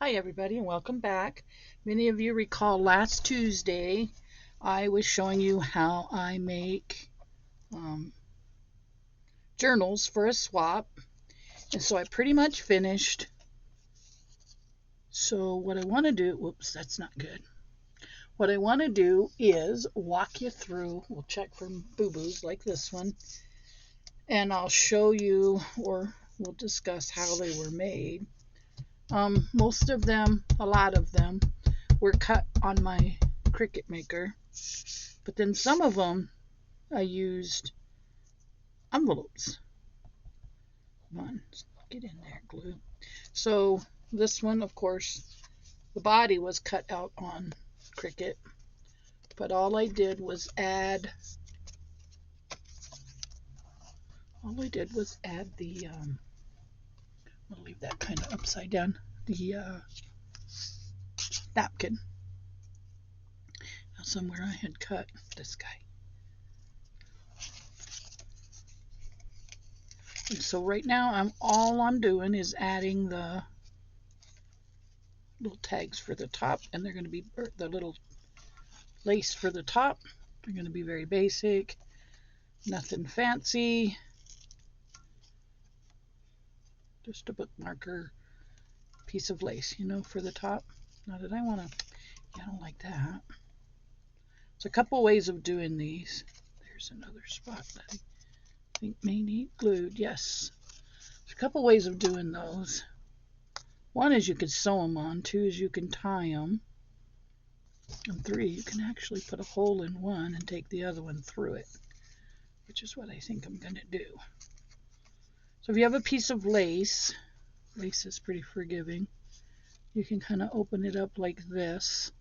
Hi everybody and welcome back. Many of you recall last Tuesday I was showing you how I make journals for a swap, and so I pretty much finished. So what I want to do, whoops, that's not good. What I want to do is walk you through, we'll check for boo-boos like this one, and I'll show you, or we'll discuss how they were made. Most of them, a lot of them, were cut on my Cricut maker, but then some of them I used envelopes. Come on, get in there, glue. So this one, of course, the body was cut out on Cricut, but all I did was add the I'll leave that kind of upside down, the napkin. Now somewhere I had cut this guy. And so right now all I'm doing is adding the little tags for the top, and they're going to be the little lace for the top. They're going to be very basic, nothing fancy, just a bookmarker piece of lace, for the top. Not that I don't like that. There's a couple ways of doing these. There's another spot that I think may need glued. Yes, there's a couple ways of doing those. One is you could sew them on. Two is you can tie them. And three, you can actually put a hole in one and take the other one through it, which is what I think I'm going to do. So if you have a piece of lace is pretty forgiving. You can kind of open it up like this.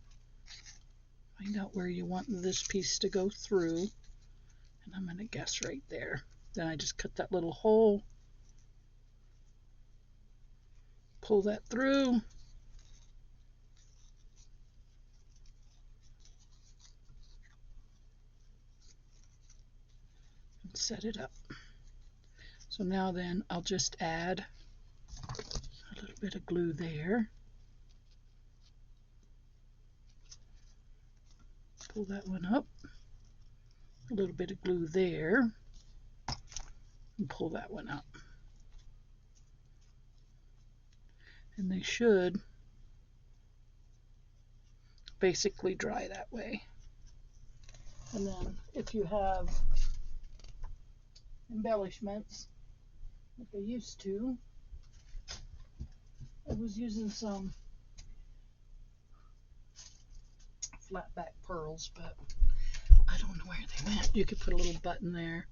Find out where you want this piece to go through. And I'm going to guess right there. Then I just cut that little hole. Pull that through. And set it up. So now then I'll just add a little bit of glue there. Pull that one up. A little bit of glue there. And pull that one up. And they should basically dry that way. And then if you have embellishments, like I used to, I was using some flat back pearls, but I don't know where they went. You could put a little button there.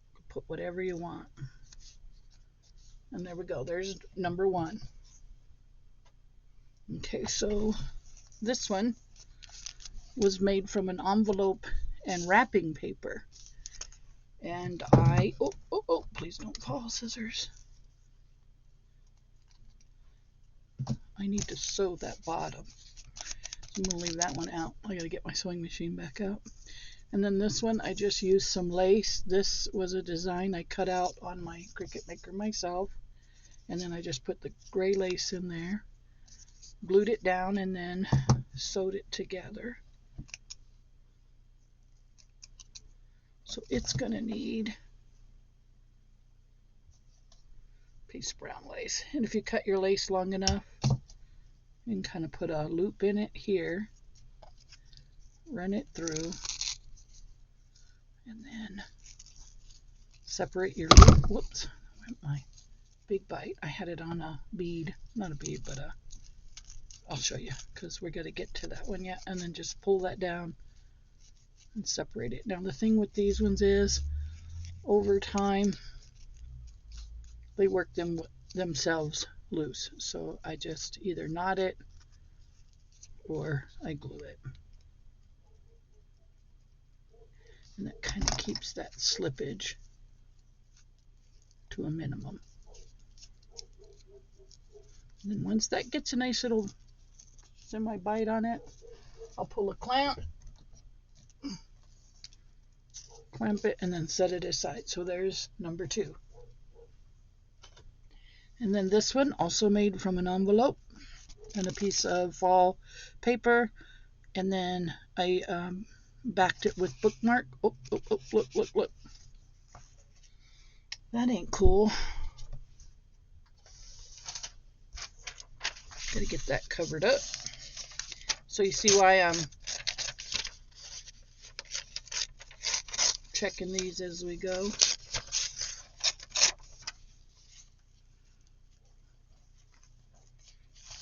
You could put whatever you want. And there we go. There's number one. Okay, so this one was made from an envelope and wrapping paper. And please don't fall, scissors. I need to sew that bottom. So I'm going to leave that one out. I got to get my sewing machine back out. And then this one, I just used some lace. This was a design I cut out on my Cricut maker myself. And then I just put the gray lace in there, glued it down, and then sewed it together. So it's going to need a piece of brown lace. And if you cut your lace long enough, you can kind of put a loop in it here, run it through, and then separate your loop. Whoops, my big bite. I had it on a bead, not a bead, but I'll show you because we're going to get to that one yet. And then just pull that down and separate it. Now the thing with these ones is, over time, they work themselves loose. So I just either knot it or I glue it. And that kind of keeps that slippage to a minimum. And then once that gets a nice little semi-bite on it, I'll pull a clamp it, and then set it aside. So there's number two. And then this one, also made from an envelope. and a piece of fall paper, and then I backed it with Bookmark. Oh, oh, oh, look, look, look. That ain't cool. Gotta get that covered up. So you see why I'm checking these as we go.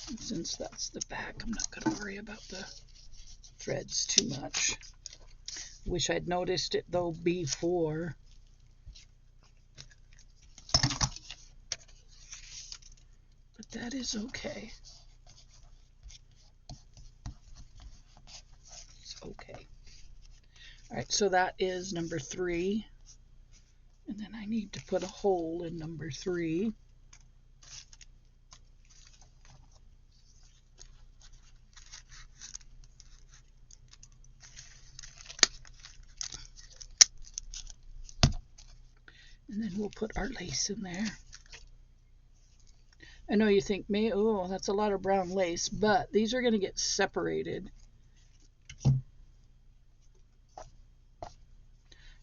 And since that's the back, I'm not going to worry about the threads too much. Wish I'd noticed it though before. But that is okay. It's okay. All right, so that is number 3. And then I need to put a hole in number 3. And then we'll put our lace in there. I know you think, oh, that's a lot of brown lace, but these are going to get separated.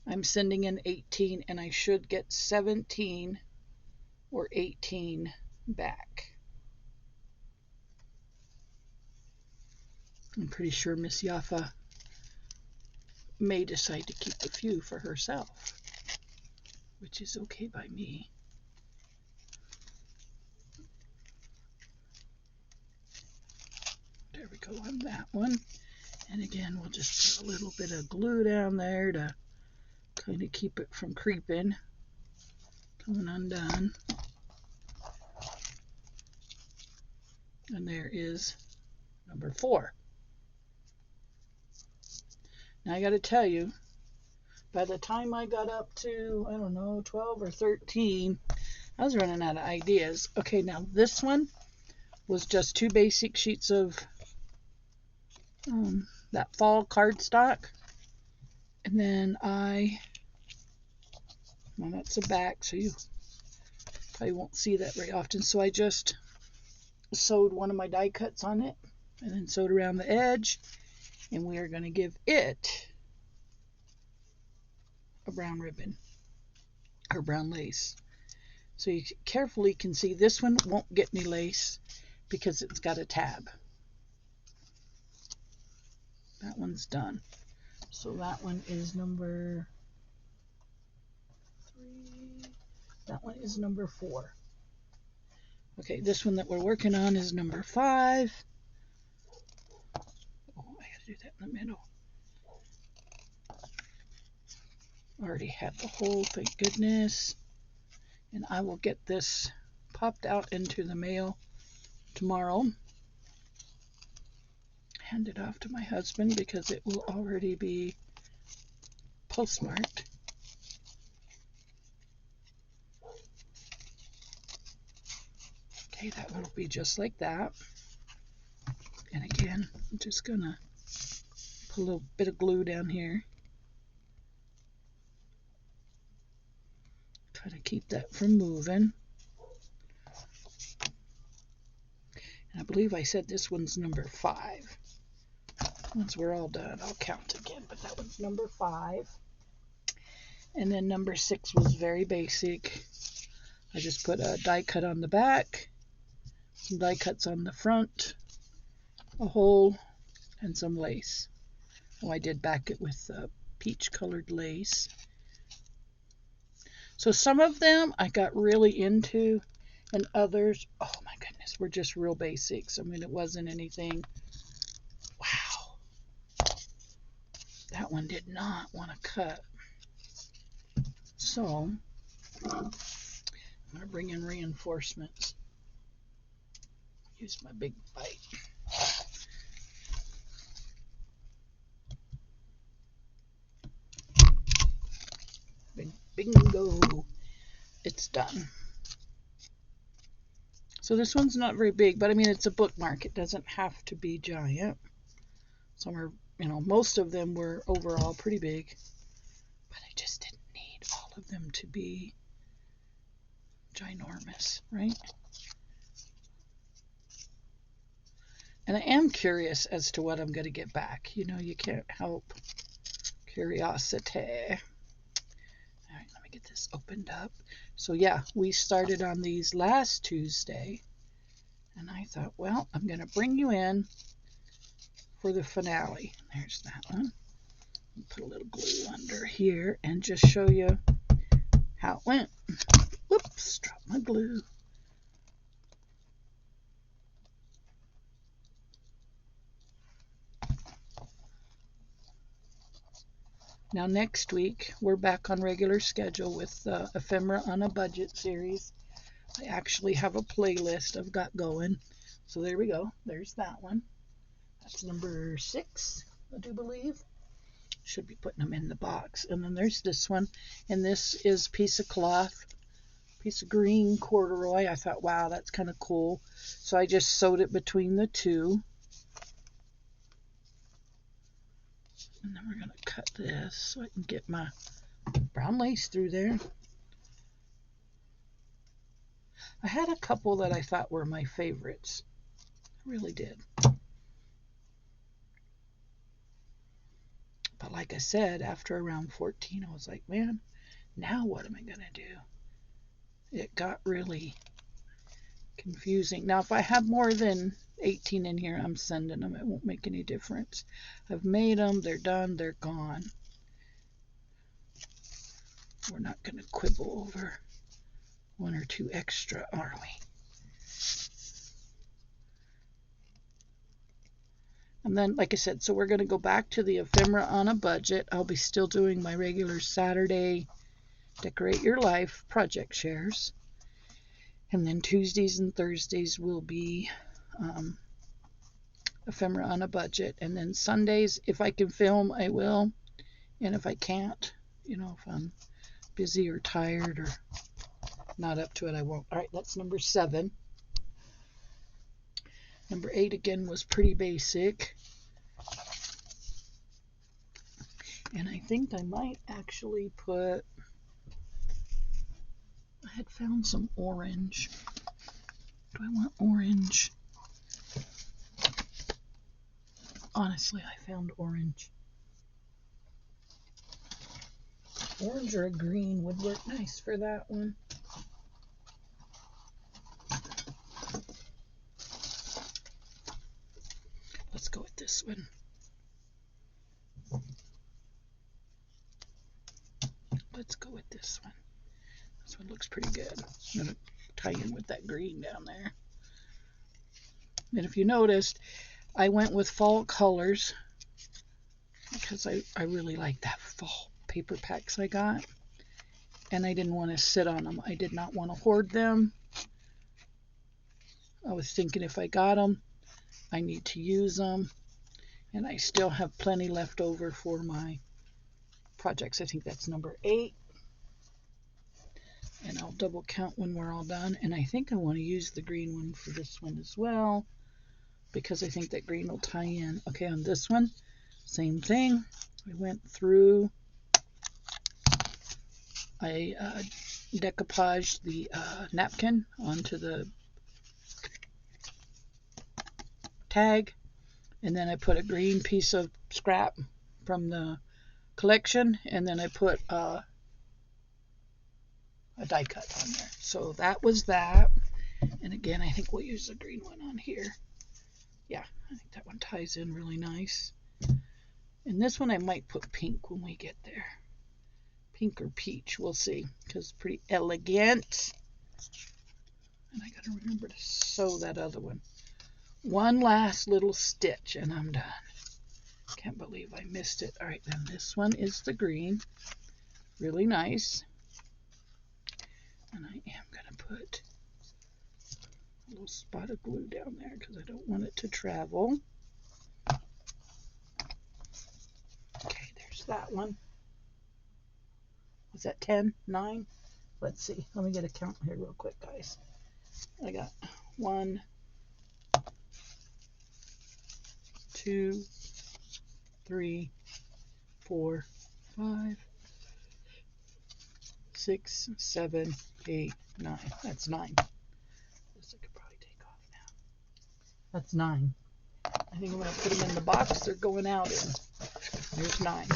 I'm sending in 18, and I should get 17 or 18 back. I'm pretty sure Miss Yaffa may decide to keep a few for herself, which is okay by me. There we go on that one. And again, we'll just put a little bit of glue down there to kind of keep it from creeping, coming undone. And there is number 4. Now I got to tell you, by the time I got up to, I don't know, 12 or 13, I was running out of ideas. Okay, now this one was just 2 basic sheets of that fall cardstock. And then well, that's the back, so you probably won't see that very often. So I just sewed one of my die cuts on it and then sewed around the edge. And we are going to give it a brown ribbon or brown lace. So you carefully can see this one won't get any lace because it's got a tab. That one's done. So that one is number 3. That one is number 4. Okay, this one that we're working on is number 5. Oh, I gotta do that in the middle. Already had the hole, thank goodness. And I will get this popped out into the mail tomorrow. Hand it off to my husband because it will already be postmarked. Okay, that one will be just like that. And again, I'm just gonna put a little bit of glue down here. Try to keep that from moving. And I believe I said this one's number 5. Once we're all done, I'll count again, but that one's number 5. And then number 6 was very basic. I just put a die cut on the back, some die cuts on the front, a hole, and some lace. Oh, I did back it with peach colored lace. So some of them I got really into, and others, oh my goodness, were just real basics. I mean, it wasn't anything. Wow. That one did not want to cut. So I'm going to bring in reinforcements. Use my big bite. Bingo. It's done. So this one's not very big, but I mean, it's a bookmark. It doesn't have to be giant. Some are, most of them were overall pretty big, but I just didn't need all of them to be ginormous, right? And I am curious as to what I'm going to get back. You know, you can't help curiosity. All right, let me get this opened up. So yeah, we started on these last Tuesday. And I thought, well, I'm going to bring you in for the finale. There's that one. Put a little glue under here and just show you how it went. Whoops, dropped my glue. Now next week, we're back on regular schedule with the Ephemera on a Budget series. I actually have a playlist I've got going. So there we go. There's that one. That's number 6, I do believe. Should be putting them in the box. And then there's this one. And this is piece of cloth, piece of green corduroy. I thought, wow, that's kind of cool. So I just sewed it between the two. And then we're going to cut this so I can get my brown lace through there. I had a couple that I thought were my favorites. I really did. But like I said, after around 14, I was like, man, now what am I going to do? It got really confusing. Now, if I have more than 18 in here, I'm sending them. It won't make any difference. I've made them. They're done. They're gone. We're not going to quibble over 1 or 2 extra, are we? And then, like I said, so we're going to go back to the Ephemera on a Budget. I'll be still doing my regular Saturday Decorate Your Life project shares. And then Tuesdays and Thursdays will be Ephemera on a Budget. And then Sundays, if I can film, I will. And if I can't, you know, if I'm busy or tired or not up to it, I won't. All right, that's number 7. Number 8, again, was pretty basic. And I think I might actually put, I had found some orange. Do I want orange? Honestly, I found orange. Orange or a green would work nice for that one. Let's go with this one. Let's go with this one. This one looks pretty good. I'm going to tie in with that green down there. And if you noticed, I went with fall colors because I really like that fall paper packs I got. And I didn't want to sit on them. I did not want to hoard them. I was thinking if I got them, I need to use them. And I still have plenty left over for my projects. I think that's number 8. And I'll double count when we're all done. And I think I want to use the green one for this one as well, because I think that green will tie in. Okay, on this one, same thing. I went through, I decoupaged the napkin onto the tag, and then I put a green piece of scrap from the collection, and then I put a die cut on there. So that was that. And again, I think we'll use the green one on here. Yeah, I think that one ties in really nice. And this one I might put pink when we get there. Pink or peach, we'll see, because it's pretty elegant. And I gotta remember to sew that other one. One last little stitch and I'm done. Can't believe I missed it. All right, then this one is the green. Really nice. And I am gonna put a little spot of glue down there because I don't want it to travel. Okay, there's that one. Was that 10? 9? Let's see. Let me get a count here real quick, guys. I got 1, 2, 3, 4, 5, 6, 7, 8, 9. That's 9. This I could probably take off now. That's 9. I think I'm going to put them in the box they're going out in. There's 9.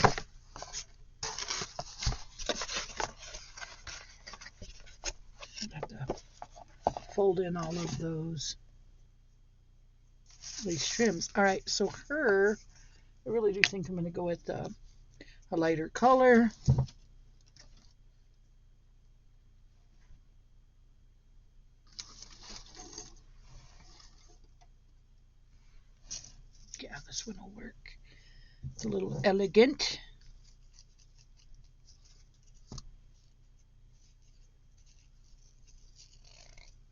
I have to fold in all of those lace trims. All right, so her, I really do think I'm going to go with a lighter color. Yeah, this one will work. It's a little elegant.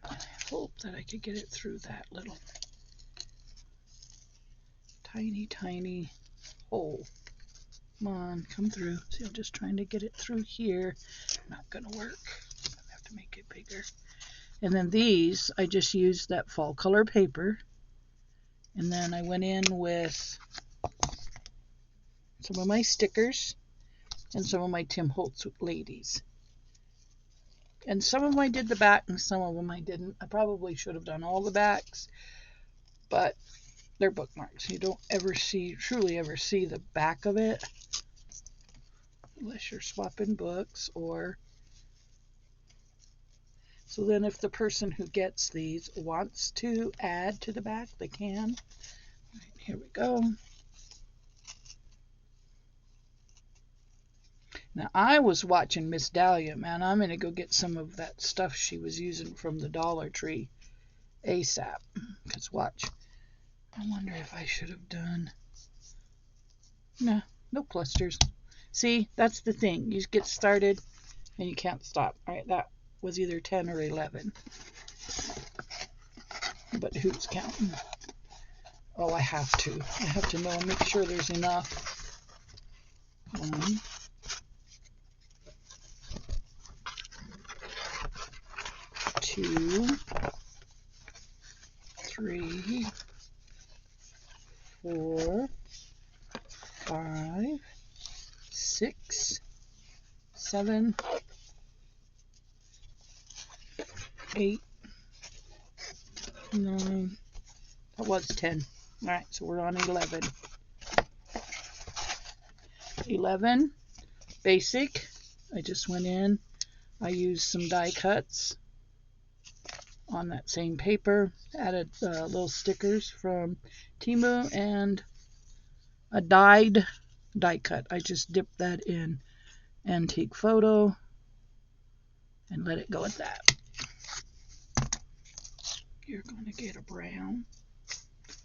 I hope that I could get it through that little tiny hole. Come on, come through. See, I'm just trying to get it through here. Not gonna work. I have to make it bigger. And then these, I just used that fall color paper. And then I went in with some of my stickers and some of my Tim Holtz ladies. And some of them I did the back and some of them I didn't. I probably should have done all the backs, but they're bookmarks. You don't ever see, truly ever see the back of it unless you're swapping books or... So then if the person who gets these wants to add to the back, they can. All right, here we go. Now I was watching Miss Dahlia, man. I'm going to go get some of that stuff she was using from the Dollar Tree ASAP. Because watch. I wonder if I should have done... No, no clusters. See, that's the thing. You get started and you can't stop. All right, that was either 10 or 11. But who's counting? Oh, I have to. I have to know, make sure there's enough. 1, 2, 3, 4, 5, 6, 7, 8, 9. That was 10. All right, so we're on 11. 11, basic. I just went in. I used some die cuts on that same paper. Added little stickers from Temu and a dyed die cut. I just dipped that in Antique Photo and let it go at that. You're going to get a brown.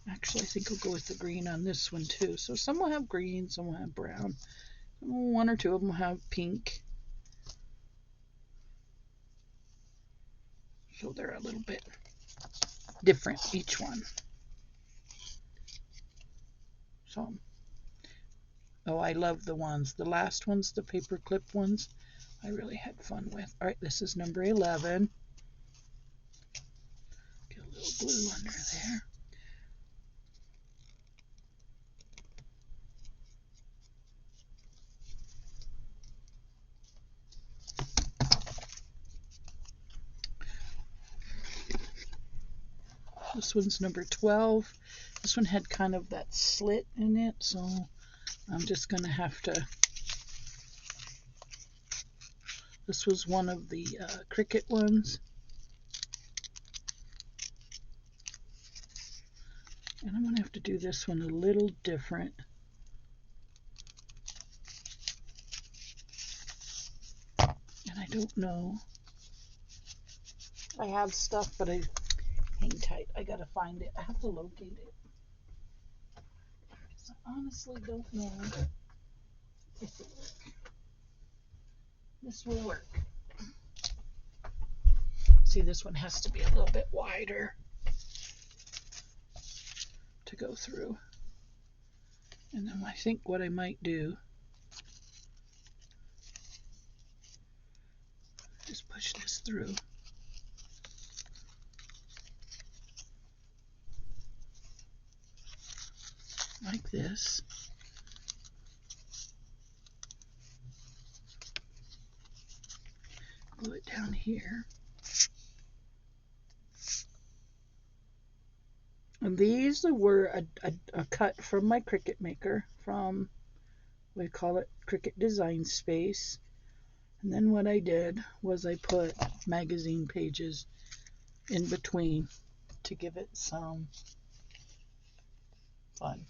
Actually, I think I'll go with the green on this one too. So some will have green, some will have brown. 1 or 2 of them will have pink. So they're a little bit different, each one. So, oh, I love the ones. The last ones, the paper clip ones, I really had fun with. All right, this is number 11. Get a little glue under there. This one's number 12. This one had kind of that slit in it, so I'm just going to have to... This was one of the Cricut ones. And I'm going to have to do this one a little different. And I don't know. I have stuff, but I hang tight. I got to find it. I have to locate it. I honestly don't know if it works. This will work. See, this one has to be a little bit wider to go through. And then I think what I might do is push this through. Like this. Glue it down here. These were a cut from my Cricut maker, from, we call it Cricut Design Space. And then what I did was I put magazine pages in between to give it some fun.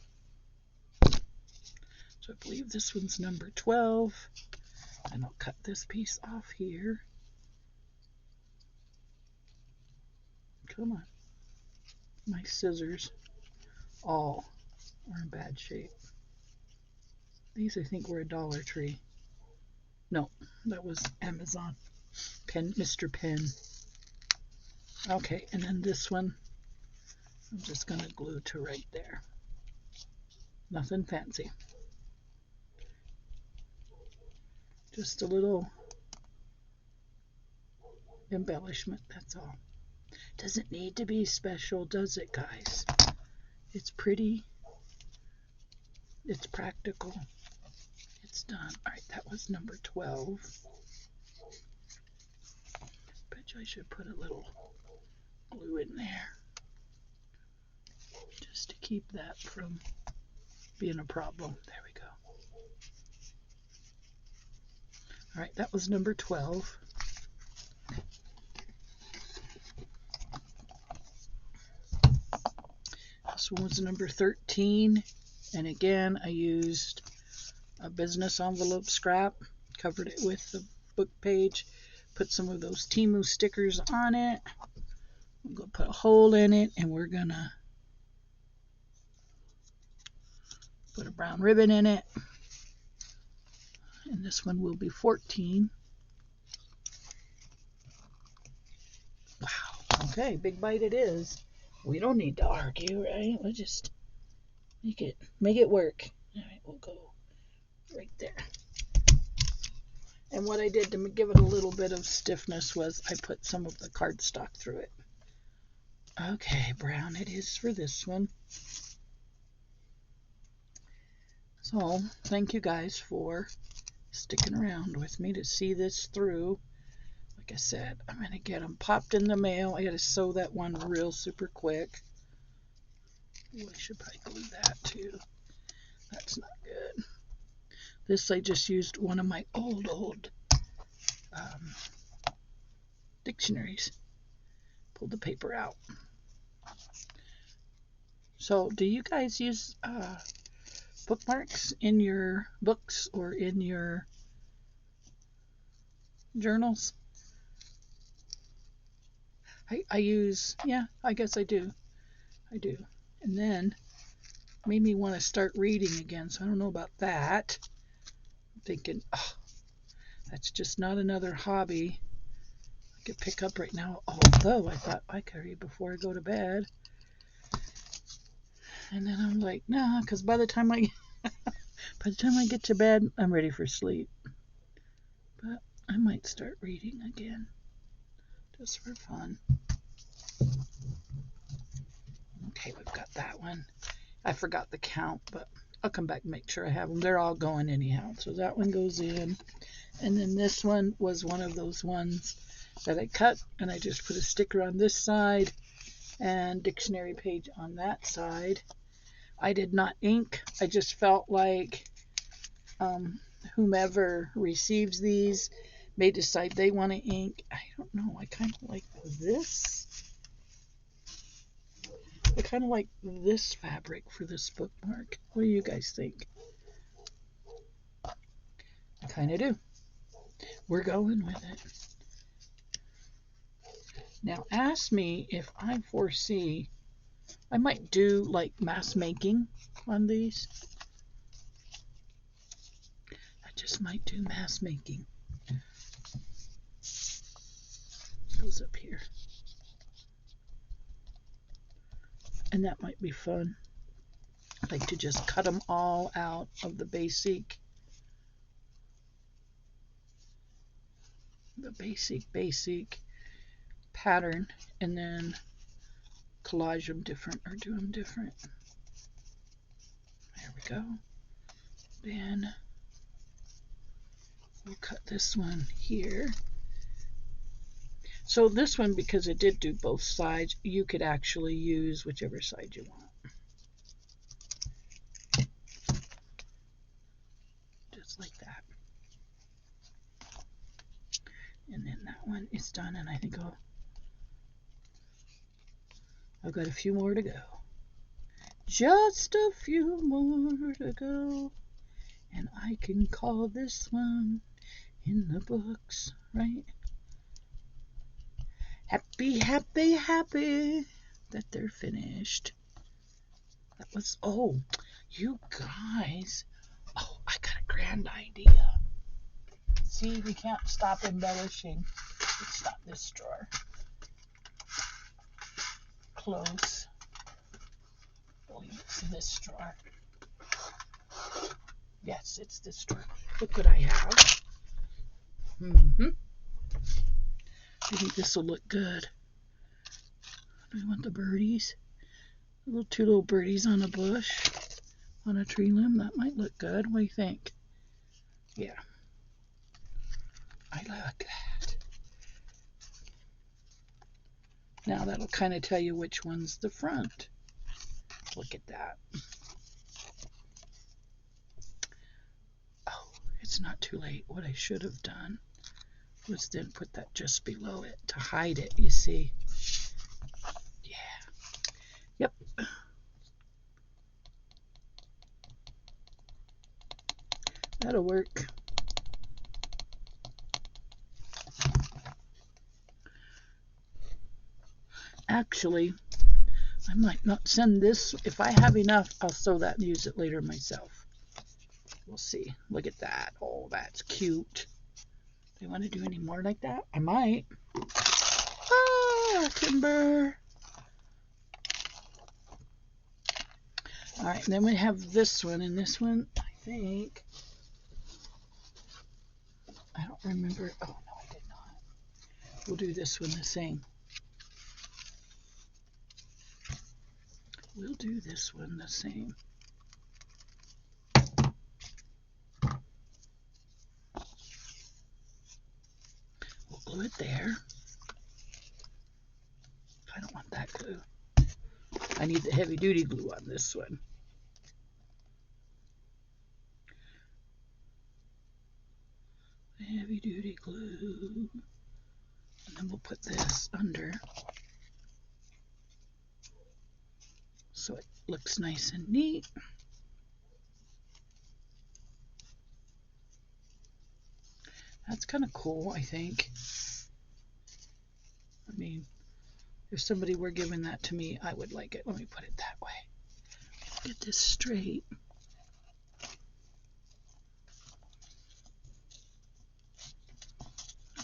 So I believe this one's number 12. And I'll cut this piece off here. Come on. My scissors all are in bad shape. These I think were a Dollar Tree. No, that was Amazon. Mr. Pen. Okay, and then this one, I'm just going to glue to right there. Nothing fancy. Just a little embellishment, that's all. Doesn't need to be special, does it, guys? It's pretty. It's practical. It's done. All right, that was number 12. Bet you I should put a little glue in there just to keep that from being a problem. There we go. All right, that was number 12. This one was number 13. And again, I used a business envelope scrap, covered it with the book page, put some of those Temu stickers on it. I'm going to put a hole in it, and we're going to put a brown ribbon in it. And this one will be 14. Wow. Okay, big bite it is. We don't need to argue, right? We'll just make it work. All right, we'll go right there. And what I did to give it a little bit of stiffness was I put some of the cardstock through it. Okay, brown it is for this one. So, thank you guys for sticking around with me to see this through. Like I said, I'm going to get them popped in the mail. I got to sew that one real super quick. Ooh, I should probably glue that too. That's not good. This I just used one of my old dictionaries. Pulled the paper out. So, do you guys use bookmarks in your books or in your journals? I use, yeah, I guess I do. I do. And then made me want to start reading again, so I don't know about that. I'm thinking, oh, that's just not another hobby I could pick up right now, although I thought I could read before I go to bed. And then I'm like, nah, because by the time I get to bed, I'm ready for sleep. But I might start reading again, just for fun. Okay, we've got that one. I forgot the count, but I'll come back and make sure I have them. They're all going anyhow. So that one goes in. And then this one was one of those ones that I cut, and I just put a sticker on this side and dictionary page on that side. I did not ink. I just felt like whomever receives these may decide they want to ink. I don't know. I kind of like this. I kind of like this fabric for this bookmark. What do you guys think? I kind of do. We're going with it. Now ask me if I foresee, I might do like mass making on these. I just might do mass making. Goes up here. And that might be fun. I like to just cut them all out of the basic pattern, and then collage them different or do them different. There we go. Then we'll cut this one here. So this one, because it did do both sides, you could actually use whichever side you want. Just like that. And then that one is done, and I think I've got a few more to go. Just a few more to go, and I can call this one in the books, right? Happy, happy, happy that they're finished. That was, oh, you guys. Oh, I got a grand idea. See, we can't stop embellishing. Let's stop this drawer. Close. I believe it's this drawer. Yes, it's this drawer. Look what I have. I think this will look good. Do I want the birdies? Two little birdies on a bush, on a tree limb. That might look good. What do you think? Yeah. I like that. Now that'll kind of tell you which one's the front. Look at that. Oh, it's not too late. What I should have done was then put that just below it to hide it, you see. Yeah. Yep. That'll work. Actually, I might not send this. If I have enough, I'll sew that and use it later myself. We'll see. Look at that. Oh, that's cute. Do you want to do any more like that? I might. Ah, timber. All right, and then we have this one, and this one, I think, I don't remember. Oh, no, I did not. We'll do this one the same. We'll do this one the same. We'll glue it there. I don't want that glue. I need the heavy duty glue on this one. Heavy duty glue. And then we'll put this under so it looks nice and neat. That's kind of cool, I think. I mean, if somebody were giving that to me, I would like it. Let me put it that way. Get this straight.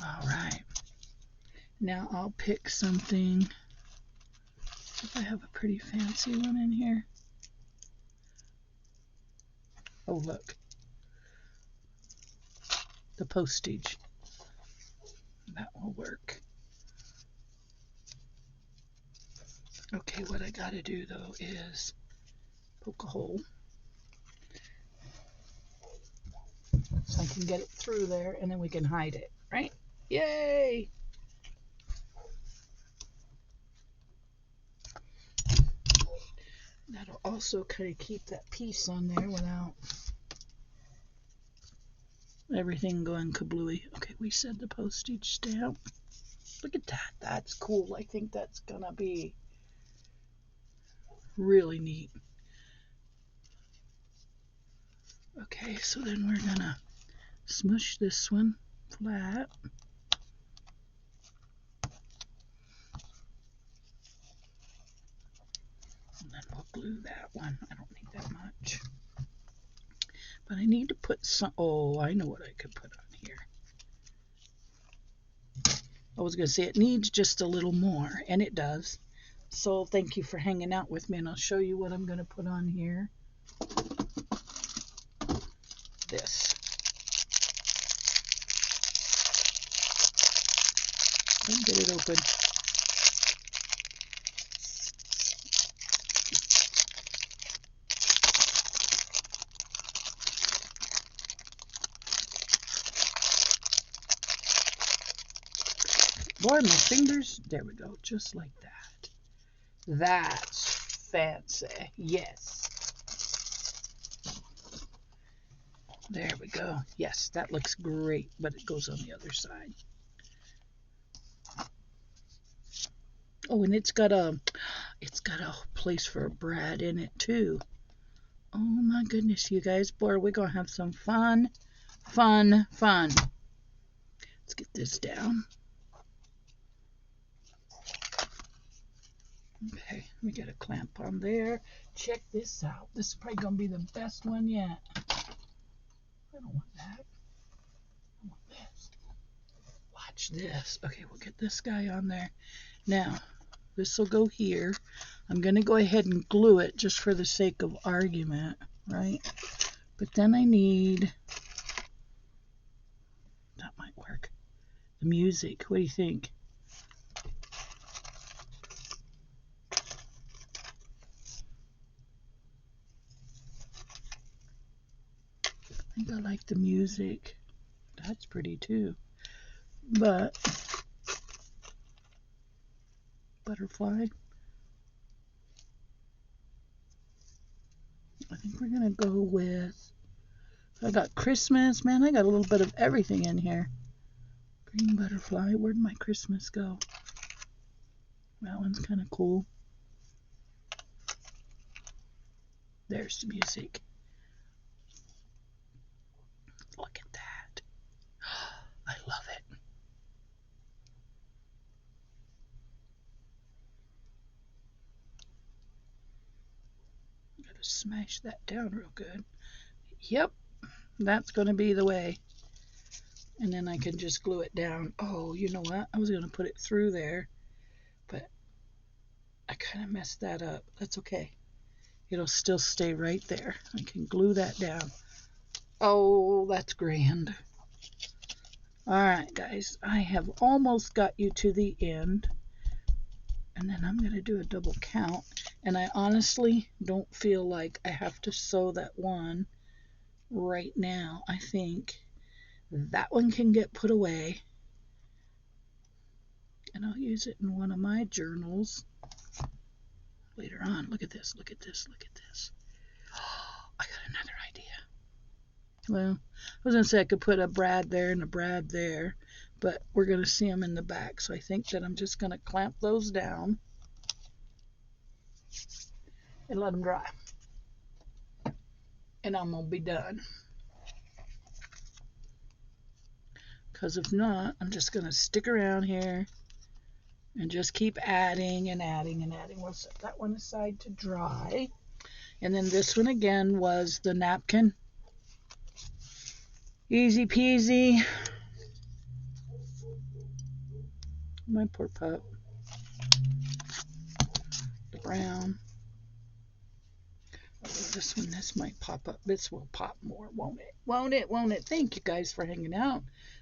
All right. Now I'll pick something. If I have a pretty fancy one in here. Oh, look. The postage. That will work. Okay, what I gotta do though is poke a hole so I can get it through there, and then we can hide it, right? Yay! That'll also kind of keep that piece on there without everything going kablooey. Okay, we said the postage stamp. Look at that. That's cool. I think that's gonna be really neat. Okay, so then we're gonna smush this one flat. And then we'll glue that one. I don't need that much. But I need to put some, oh, I know what I could put on here. I was gonna say it needs just a little more, and it does. So thank you for hanging out with me, and I'll show you what I'm gonna put on here. This. And get it open. Boy, my fingers, there we go, just like that. That's fancy, yes. There we go. Yes, that looks great, but it goes on the other side. Oh, and it's got a place for a brad in it too. Oh my goodness, you guys, boy, we're gonna have some fun. Let's get this down. Okay, we got a clamp on there. Check this out. This is probably gonna be the best one yet. I don't want that. I want this. Watch this. Okay, we'll get this guy on there. Now, this will go here. I'm going to go ahead and glue it just for the sake of argument, right? But then I need, that might work, the music. What do you think? I think I like the music. That's pretty too. But butterfly. I think we're gonna go with, I got Christmas. Man, I got a little bit of everything in here. Green butterfly. Where'd my Christmas go? That one's kind of cool. There's the music. Look at that. I love it. Gotta smash that down real good. Yep, that's gonna be the way. And then I can just glue it down. Oh, you know what? I was gonna put it through there, but I kind of messed that up. That's okay. It'll still stay right there. I can glue that down. Oh, that's grand. All right, guys, I have almost got you to the end. And then I'm going to do a double count. And I honestly don't feel like I have to sew that one right now. I think that one can get put away. And I'll use it in one of my journals later on. Look at this, look at this, look at this. Oh, I got another idea. Well, I was going to say I could put a brad there and a brad there, but we're going to see them in the back. So I think that I'm just going to clamp those down and let them dry. And I'm going to be done. Because if not, I'm just going to stick around here and just keep adding and adding and adding. We'll set that one aside to dry. And then this one again was the napkin. Easy peasy. My poor pup. The brown. Oh, this one, this might pop up. This will pop more, won't it? Won't it? Won't it? Thank you guys for hanging out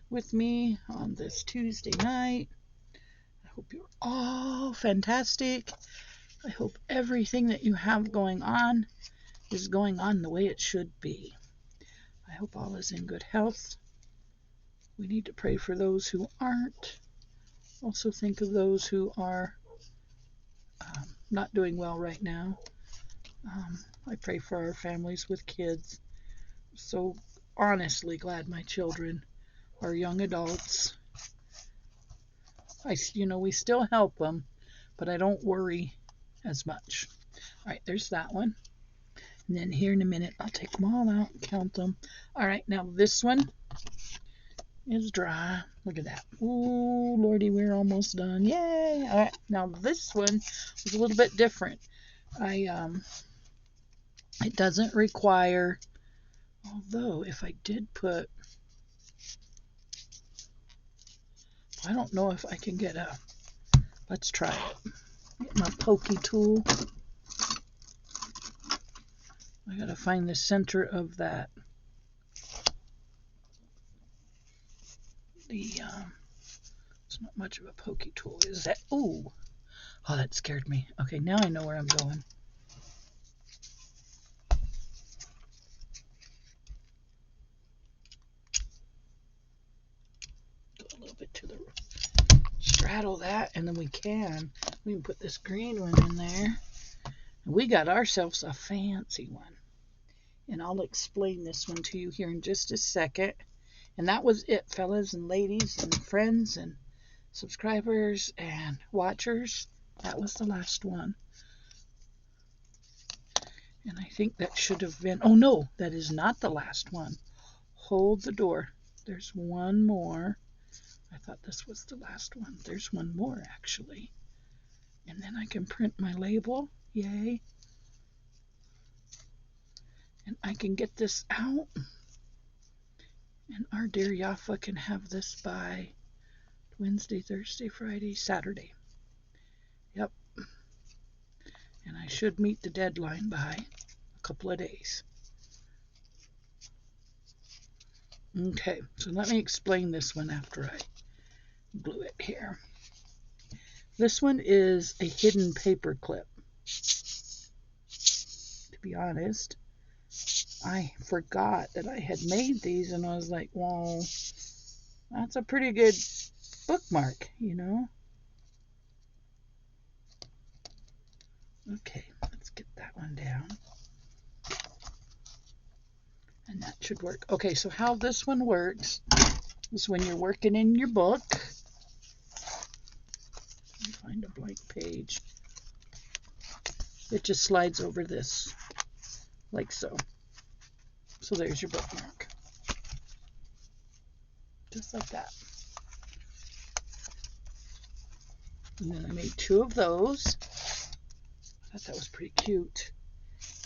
with me on this Tuesday night. I hope you're all fantastic. I hope everything that you have going on is going on the way it should be. I hope all is in good health. We need to pray for those who aren't. Also think of those who are not doing well right now. I pray for our families with kids. So honestly glad my children are young adults. We still help them, but I don't worry as much. All right, there's that one. And then here in a minute, I'll take them all out and count them. All right, now this one is dry. Look at that. Ooh, Lordy, we're almost done. Yay! All right, now this one is a little bit different. It doesn't require, although if I did put, I don't know if I can get a, let's try it. Get my pokey tool. I gotta find the center of that. It's not much of a pokey tool, is that? Ooh, oh, that scared me. Okay, now I know where I'm going. Go a little bit to the straddle that, and then we can put this green one in there. We got ourselves a fancy one. And I'll explain this one to you here in just a second. And that was it, fellas and ladies and friends and subscribers and watchers. That was the last one. And I think that should have been, oh no, that is not the last one. Hold the door. There's one more. I thought this was the last one. There's one more actually. And then I can print my label. Yay. And I can get this out. And our dear Yafa can have this by Wednesday, Thursday, Friday, Saturday. Yep. And I should meet the deadline by a couple of days. Okay, so let me explain this one after I glue it here. This one is a hidden paper clip. To be honest, I forgot that I had made these, and I was like, well, that's a pretty good bookmark, you know? Okay, let's get that one down. And that should work. Okay, so how this one works is when you're working in your book, let me find a blank page. It just slides over this, like so. So there's your bookmark. Just like that. And then I made 2 of those. I thought that was pretty cute.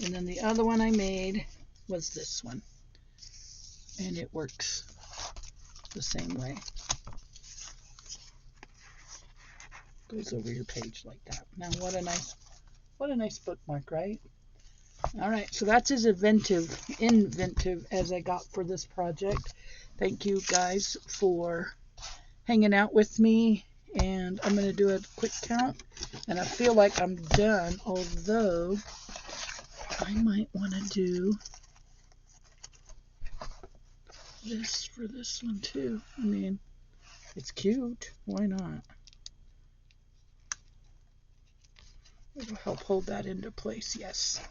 And then the other one I made was this one. And it works the same way. Goes over your page like that. Now what a nice bookmark, right? All right, so that's as inventive as I got for this project. Thank you guys for hanging out with me, and I'm going to do a quick count, and I feel like I'm done, although I might want to do this for this one too. I mean, it's cute. Why not? It'll help hold that into place. Yes.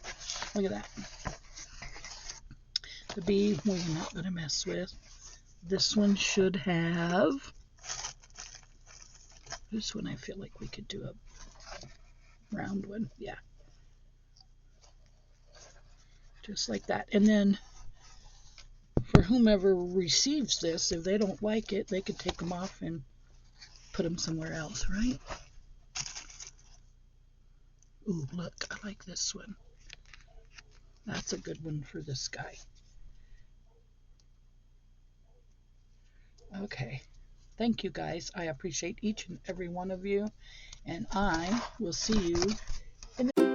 Look at that. The B we're not going to mess with. This one should have. This one I feel like we could do a round one. Yeah. Just like that. And then for whomever receives this, if they don't like it, they could take them off and put them somewhere else, right? Ooh, look, I like this one. That's a good one for this guy. Okay. Thank you, guys. I appreciate each and every one of you. And I will see you in the